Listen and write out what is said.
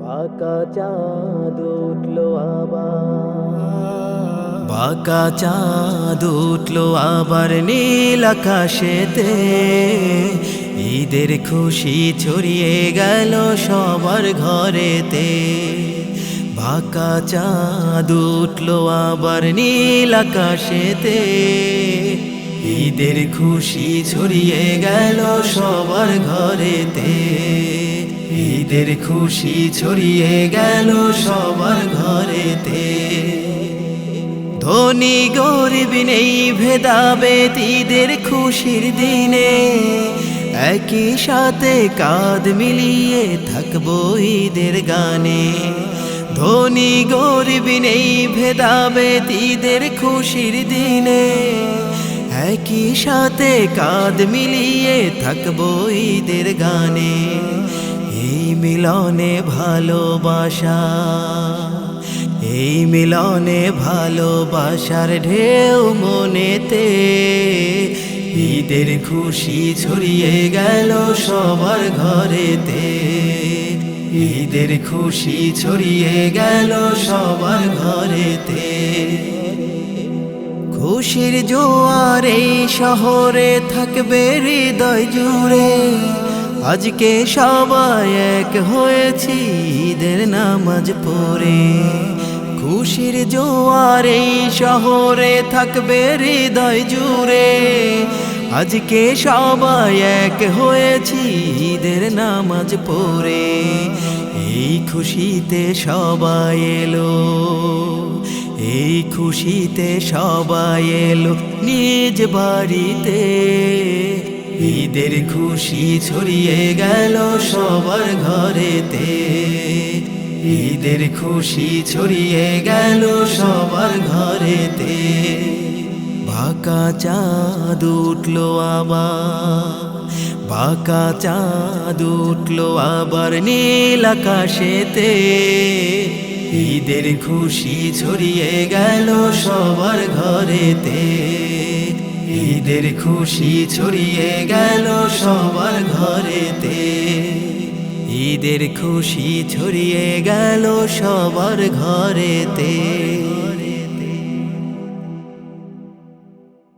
বাঁকা চাঁদ উঠলো আবার, বাঁকা চাঁদ উঠলো আবার নীল আকাশেতে। ঈদের খুশি ছড়িয়ে গেল সবার ঘরেতে। বাঁকা চাঁদ উঠলো আবার নীল আকাশেতে। ঈদের খুশি ছড়িয়ে গেল সবার ঘরেতে। ঈদের খুশি ছড়িয়ে গেল সবার ঘরেতে। ধনী গরিব নেই ভেদাভেদ ঈদের খুশির দিনে। একই সাথে কাঁধ মিলিয়ে থাকবো ঈদের গানে। ধনী গরিব নেই ভেদাভেদ ঈদের খুশির দিনে। একই সাথে কাঁধ মিলিয়ে থাকবো ঈদের গানে। এই মিলনে ভালোবাসা, এই মিলনে ভালোবাসার ঢেউ মনেতে। ঈদের খুশি ছড়িয়ে গেল সবার ঘরেতে। ঈদের খুশি ছড়িয়ে গেল সবার ঘরেতে। খুশির জোয়ার এই শহরে থাকবে হৃদয় জুড়ে। আজকে সবাই এক হয়েছি ঈদের নামাজ পড়ে। খুশির জোয়ার এই শহরে থাকবে হৃদয় জুড়ে। আজকে সবাই এক হয়েছি ঈদের নামাজ পড়ে। এই খুশিতে সবাই এলো, এই খুশিতে সবাই এলো নিজ বাড়িতে। ঈদের খুশি ছড়িয়ে গেল সবার ঘরেতে। ঈদের খুশি ছড়িয়ে গেল সবার ঘরেতে। বাঁকা চাঁদ উঠলো আবার, বাঁকা চাঁদ উঠলো আবার নীল আকাশেতে। ঈদের খুশি ছড়িয়ে গেল সবার ঘরেতে। ঈদের খুশি ছড়িয়ে গেল সবার ঘরেতে। ঈদের খুশি ছড়িয়ে গেল সবার ঘরেতে।